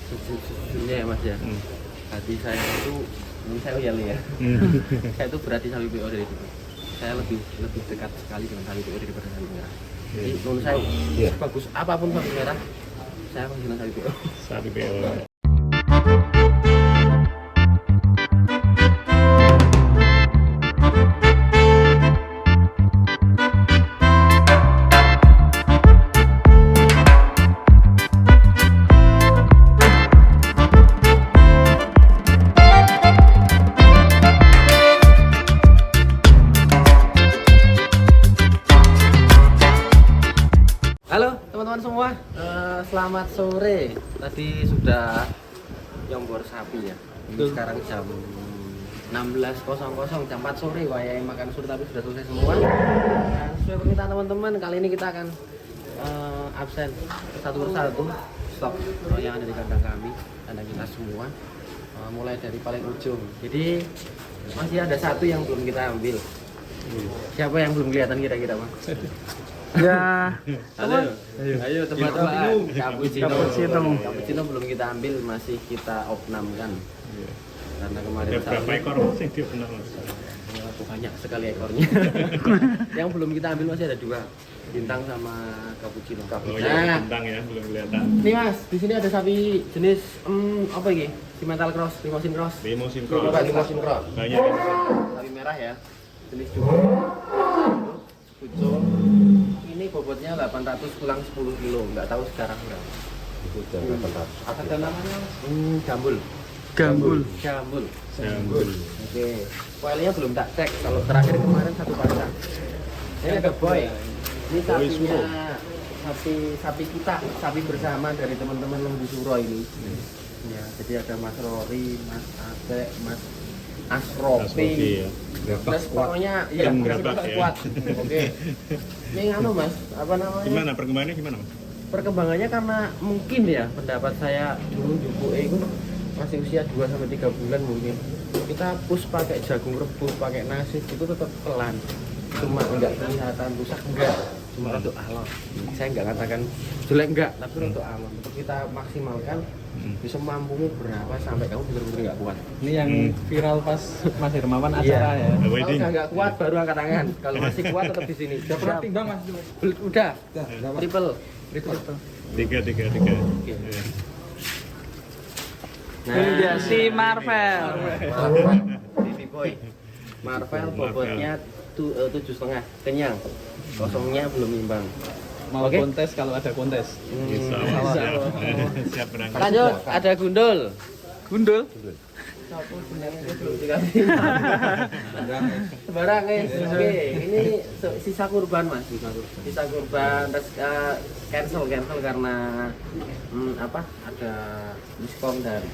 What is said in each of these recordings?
Sejujurnya ya Mas ya, hati saya itu, menurut saya ya Li ya, saya itu berarti sapi PO dari dulu. Saya lebih dekat sekali dengan sapi PO daripada sapi merah. Jadi menurut saya, bagus apapun sapi merah, saya mengenal sapi PO. Sapi PO. Halo teman-teman semua, selamat sore. Tadi sudah nyombor sapi ya. Ini sekarang jam 16.00, jam 4 sore. Wayai makan sore tapi sudah selesai semua. Dan sesuai permintaan teman-teman, kali ini kita akan absen satu persatu stok yang ada di kandang kami, kandang kita semua. Mulai dari paling ujung. Jadi masih ada satu yang belum kita ambil. Siapa yang belum kelihatan kira-kira Bang? Ya, Ayo tebak-tebakan. Cappuccino belum kita ambil, masih kita opnamkan. Karena kemarin Ada berapa ekor sih dia benar Mas? banyak sekali ekornya. Yang belum kita ambil masih ada dua, bintang sama cappuccino. Oh ya, bintang ya, belum kelihatan. Nih Mas, di sini ada sapi jenis apa ini? Simmental cross, limousine cross. Limousine Coba cross. limousine cross. Banyak ya. Sapi merah ya. Jenis cukup. Pucuk. Ini bobotnya 800 kurang 10 kilo, nggak tahu sekarang berapa. Ada namanya Mas? Gambul. Gambul. Gambul. Jambul. Oke. Filenya belum tak cek. Kalau terakhir kemarin satu pasang. Ini ada boy. Ini sapinya sapi kita, sapi bersama dari teman-teman Lembu Suro ini. Ya, jadi ada Mas Rory, Mas Ade, Mas Asrofi. Ya. Terus pokoknya iya Gerabak ya. kuat. Oke. Ini anu Mas, apa namanya? Gimana perkembangannya gimana Mas? Perkembangannya karena mungkin ya pendapat saya dulu itu masih usia 2 sampai 3 bulan mungkin. Kita push pakai jagung rebus, pakai nasi itu tetap pelan. Cuma enggak kelihatan rusak enggak. Cuma untuk alon. Saya enggak katakan jelek enggak, tapi untuk alon. Untuk kita maksimalkan bisa mampumu berapa sampai kamu benar-benar enggak kuat. Ini yang viral pas Mas Hermawan acara ya. Kalau udah enggak kuat baru angkat tangan. Kalau masih kuat tetap di sini. Udah pernah timbang Mas? Udah. Triple. Tiga. Oke. Nah, si Marvel. Baby boy. Marvel bobotnya 7,5 kenyang. Kosongnya belum imbang. Mau Oke. kontes kalau ada kontes. Bisa. Siap. Siap berangkat. Lanjut, ada gundul. Gundul. Sembarang guys. Oke, ini sisa kurban Mas. Sisa kurban terus cancel karena ada diskon dari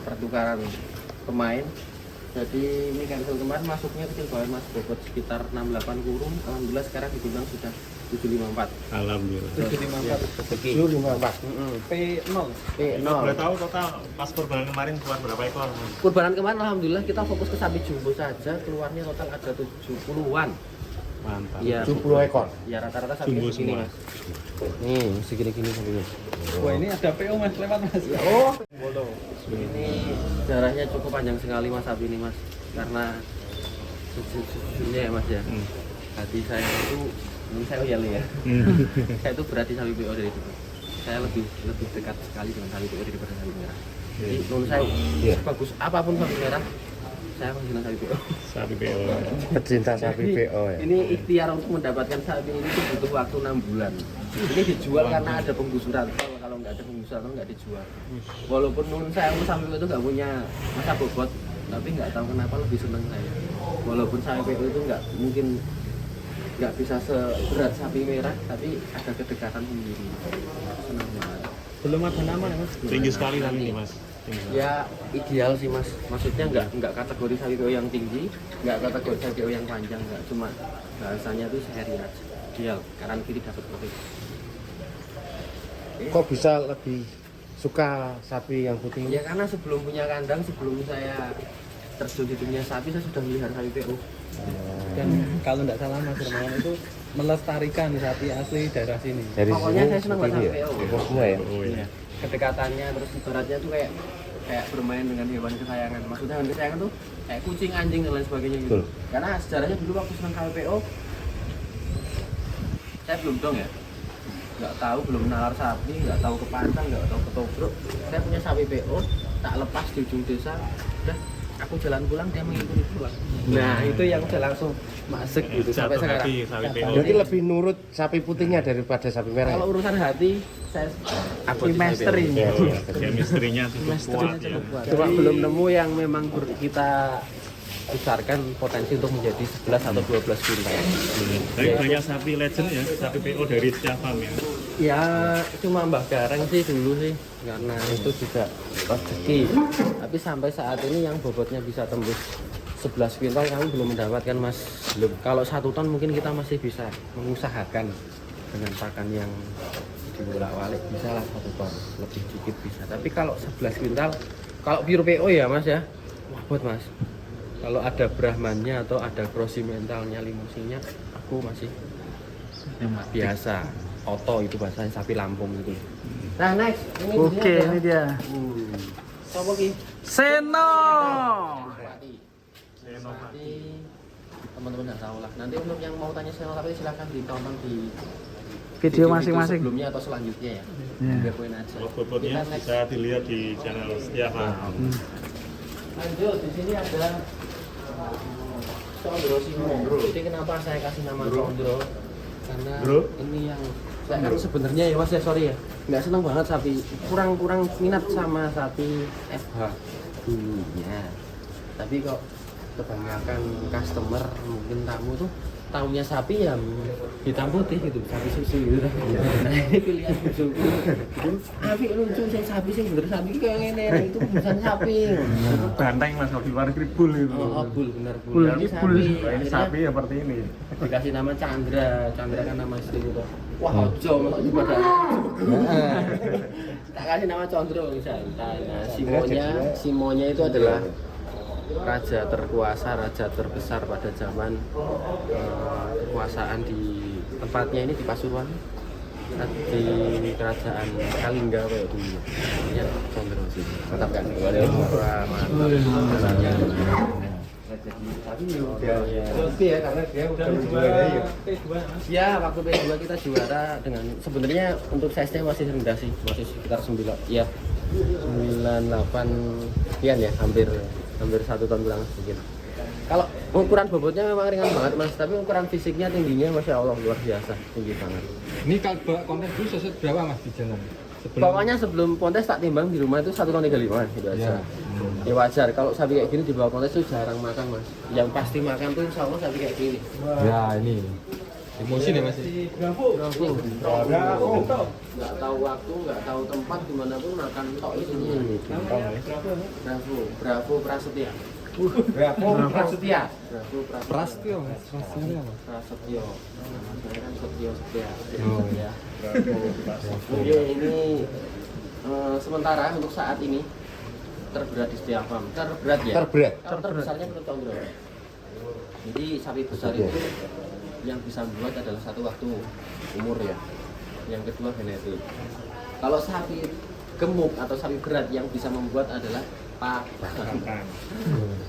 pertukaran pemain. Jadi ini cancel kemarin, masuknya kecil banget Mas, bobot sekitar 68 kurung. Alhamdulillah sekarang di gudang sudah 754. Alhamdulillah. 754. P0. Boleh tahu total pas kurban kemarin keluar berapa ekor Mas? Kurbanan kemarin alhamdulillah kita fokus ke sapi jumbo saja, keluarnya total ada 70-an. Mantap. Iya, 70 ekor. ya rata-rata sapi Jumbo segini semua. Mas. Nih, segini-gini sapinya. Wah, ini ada PO Mas lewat Mas. Oh, ini darahnya cukup panjang sekali Mas sapi ini Mas. Karena sejujurnya ya Mas ya, hati saya itu, menurut saya ya Li ya. Saya itu berarti sapi PO dari dulu. Saya lebih dekat sekali dengan sapi PO daripada sapi merah. Jadi menurut saya, bagus apapun sapi merah, saya mengenal sapi PO. Sapi PO. Pecinta sapi PO ya. Ini ikhtiar untuk mendapatkan sapi ini itu butuh waktu 6 bulan. Ini dijual karena ada penggusuran. Kalau nggak ada penggusuran nggak dijual. Walaupun nun saya sapi itu nggak punya masa bobot, tapi nggak tahu kenapa lebih seneng saya. Walaupun sapi itu nggak bisa seberat sapi merah, tapi ada kedekatan sendiri. Senang banget. Belum ada nama ya Mas. Tinggi sekali nanti nih Mas. Tinggi. Ya ideal sih Mas. Maksudnya nggak kategori sapi PO yang tinggi, nggak kategori sapi PO yang panjang, nggak, cuma bahasanya tuh sehari aja. Ideal, kanan kiri dapat profit. Kok bisa lebih suka sapi yang putih? Ya karena sebelum punya kandang, sebelum saya terjun di dunia sapi, saya sudah melihara sapi PO. Dan kalau tidak salah Mas Hermawan itu melestarikan sapi asli daerah sini. Dari Pokoknya sini saya senang seperti banget ini ya? PO. Ekor semua ya? Oh iya. kedekatannya, terus ibaratnya tuh kayak bermain dengan hewan kesayangan. Maksudnya hewan kesayangan tuh kayak kucing, anjing dan lain sebagainya gitu. Betul. Karena sejarahnya dulu waktu senang KPO saya belum dong ya, nggak tahu, belum nalar sapi, nggak tahu kepancang, nggak tahu ketobruk. Saya punya sapi PO, tak lepas di ujung desa, udah aku jalan pulang, dia mengikuti pulang. Nah itu yang udah langsung masuk gitu sampai Jatuh sekarang. hati sapi PO. Jadi lebih nurut sapi putihnya daripada sapi merah. Kalau urusan hati, saya abadi mastery. sapi PO. Ya, ya. Chemistry-nya cukup kuat ya. Cuma belum nemu yang memang kita besarkan potensi untuk menjadi 11 atau 12 kuintal. Tapi banyak sapi legend ya, sapi PO dari Setia Farm ya. Ya cuma Mbah Gareng sih dulu sih, karena itu juga rezeki. Tapi sampai saat ini yang bobotnya bisa tembus 11 kuintal kami belum mendapatkan, Mas. Belum. Kalau 1 ton mungkin kita masih bisa mengusahakan dengan pakan yang dibolak-balik, bisa lah 1 ton, lebih dikit bisa. Tapi kalau 11 kuintal, kalau pure PO ya Mas ya, wah buat Mas. Kalau ada Brahmannya atau ada crossing mentalnya, limusinnya, aku masih biasa. Oto itu bahasanya, sapi Lampung itu. Nah next, ini Oke, ini dia. Sopo ki? Seno. Senopati. Teman-teman nggak tahu lah. Nanti untuk yang mau tanya Senopati silahkan ditonton di Video masing-masing. sebelumnya atau selanjutnya ya. Biar poin aja. Kalau bobotnya Kita next. bisa dilihat di channel Setia Farm. Lanjut, di sini ada Condro Simo. Jadi kenapa saya kasih nama Condro? Karena Bro? ini yang saya kan sebenarnya ya Mas ya, sorry ya, nggak seneng banget sapi, kurang minat sama sapi FH dulunya. Tapi kok kebanyakan customer mungkin tamu tuh tahunya sapi ya hitam putih gitu, sapi susu gitu. Nah ini pilihan bujuku. Api lucu sih sapi sih bener, sapi kayak gini itu bukan sapi. Banteng mas, kalau di luar negeri bull itu. Oh, bul bener Bul, Ini ini sapi. bul. Ini Akhirnya sapi seperti ini. dikasih nama Chandra kan nama istri gitu. Wah ojo malah gimana? Tak kasih nama Condro misalnya. Nah Simonya itu adalah raja terkuasa, raja terbesar pada zaman kekuasaan di tempatnya ini di Pasuruan, di kerajaan Kalingga kayak dulu. Namanya Condro sih. Mantap kan? Wah, mantap. Tapi udah ya karena dia udah juara ya. Ya waktu P2 kita juara dengan sebenarnya untuk size-nya masih rendah sih, masih sekitar 9 ya 98 sekian ya, hampir 1 ton kurang sedikit. Kalau ukuran bobotnya memang ringan banget Mas, tapi ukuran fisiknya tingginya Masya Allah luar biasa, tinggi banget. Ini kalau bawa konten dulu seset berapa Mas di jalan? Pokoknya sebelum kontes tak timbang di rumah itu 1 ton 35 gitu aja. Ya wajar, kalau sapi kayak gini di bawah kontes itu jarang makan Mas. Yang pasti makan tuh insya Allah sapi kayak gini. Ya ini. Emosi deh Mas. Nggak tahu waktu, nggak tahu tempat, dimanapun makan tok ini. Bravo Prasetya. Bravo Prasetya. Prasetyo Mas. Prasetyo Mas. Prasetyo. Saya kan Setyo Setia. Oh. Ya. Oke, ini sementara untuk saat ini terberat di Setia Farm. Terberat ya? Terberat. Kalau terbesarnya menurut Condro. Jadi sapi besar itu yang bisa membuat adalah satu waktu umur ya. Yang kedua genetik. Kalau sapi gemuk atau sapi berat yang bisa membuat adalah pakan.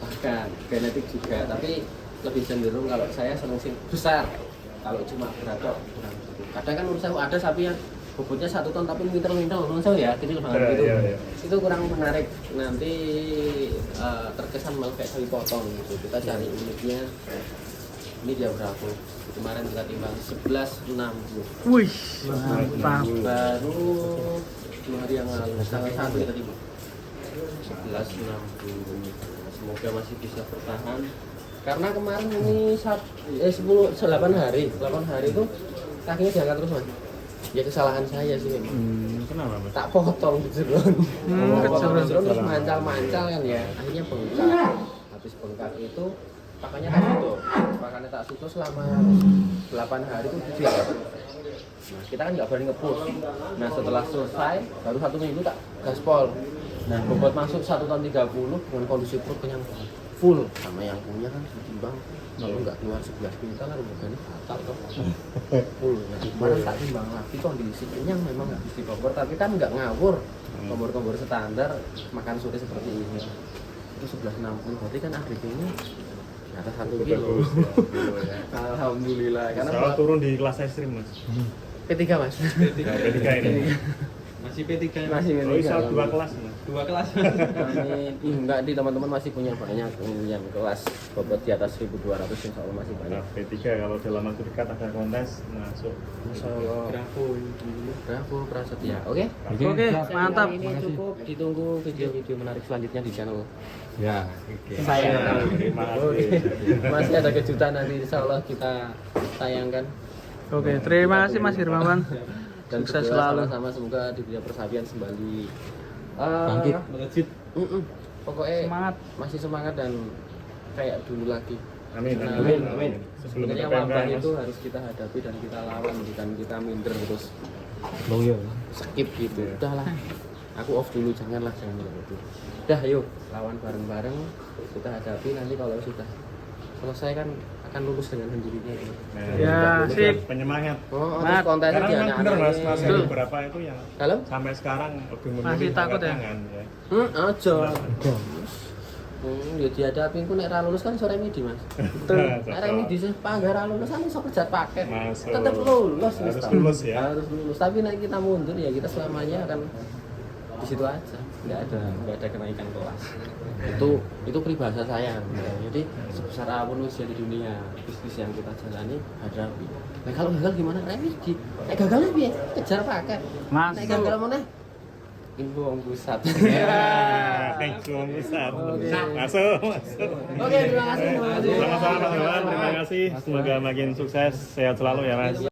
Pakan, genetik juga. Tapi lebih cenderung kalau saya seneng sih besar. Kalau cuma berat kok kurang cukup. Kadang kan menurut saya ada sapi yang bobotnya 1 ton tapi mintel-mintel menurut saya ya kecil banget gitu. Itu kurang menarik, nanti terkesan malah kayak sapi potong gitu. Kita cari uniknya. Ini dia berapa? Kemarin kita timbang 11,60. Wih, mantap. Baru 2 hari yang lalu, tanggal 1 kita timbang 11,60. Semoga masih bisa bertahan. Karena kemarin ini 8 hari itu kakinya diangkat terus Mas. Ya kesalahan saya sih. Kenapa mas? Tak potong jeron. Jeron terus mancal-mancal kan ya. Akhirnya bengkak. Habis bengkak itu pakannya tak tutup. Pakannya tak tutup selama 8 hari itu kecil. Nah, kita kan nggak berani nge-push. Nah, setelah selesai baru 1 minggu tak gaspol. Nah, bobot masuk 1 ton 30 dengan kondisi perut kenyang banget. full sama yang punya kan setimbang kalau nggak keluar 11 juta kan regane batal toh. Full. Nah, kemarin tak timbang lagi kondisi kenyang memang habis dibobor tapi kan nggak ngawur. Kompor-kompor standar makan sore seperti ini. Itu 1160 berarti kan AGP-nya di atas 1 kilo. Alhamdulillah karena Saya turun di kelas ekstrim mas. P3 Mas. Nah, P3 ini. Masih P3 Masih Oh, P3. bisa 2 kelas mas. 2 kelas. Amin. Enggak di teman-teman masih punya banyak yang kelas bobot di atas 1200 insya Allah masih banyak. Nah, P3 kalau dalam waktu dekat ada kontes masuk. Insya Allah. Bravo Prasetya. Oke. Oke, Mantap. Ini Makasih. cukup. Ditunggu video-video menarik selanjutnya di channel Ya, oke. saya. Terima kasih. Oke. Masih ada kejutan nanti insya Allah kita tayangkan. Oke, terima kasih Mas Hirmawan. Dan Sukses berdoa selalu. sama-sama semoga diberi persahabatan kembali. Bangkit. Pokoknya Semangat. masih semangat dan kayak dulu lagi. Amin. Nah, Amin. Sebelum sebenarnya PPKM, wabah Mas. itu harus kita hadapi dan kita lawan, bukan kita minder terus Loyo. skip gitu. Udahlah, aku off dulu, jangan gitu. Udah, yuk lawan bareng-bareng, kita hadapi. Nanti kalau sudah selesai kan akan lulus dengan sendirinya. Ya. Nah, Ya, itu sip. penyemangat. Oh, Mat. terus kontennya Karena di memang benar mas, anak-anak masih ini. ada beberapa itu yang Kalau? sampai sekarang lebih memilih Masih takut angkat ya? tangan, ya. Aja. Ya dihadapin ku nek ra lulus kan sore midi, Mas. Nek ra midi sih panggar ra lulus kan iso kerja paket. Masuk. Tetap lulus Harus Mas. lulus ya. Harus lulus. Tapi nek kita mundur ya kita selamanya akan di situ aja. Enggak ada kenaikan kelas. Itu peribahasa saya. Jadi sebesar apapun usia di dunia, bisnis yang kita jalani hadapi. Nah kalau gagal gimana? Remedi. Nek gagalnya piye? Kejar paket. Masuk. Nek gagal mana? Info Om Pusat. Ya, thank you Om Ustaz. Oke. Masuk. Oke, terima kasih. Sama-sama Mas Iwan, terima kasih. Semoga makin sukses, sehat selalu ya Mas.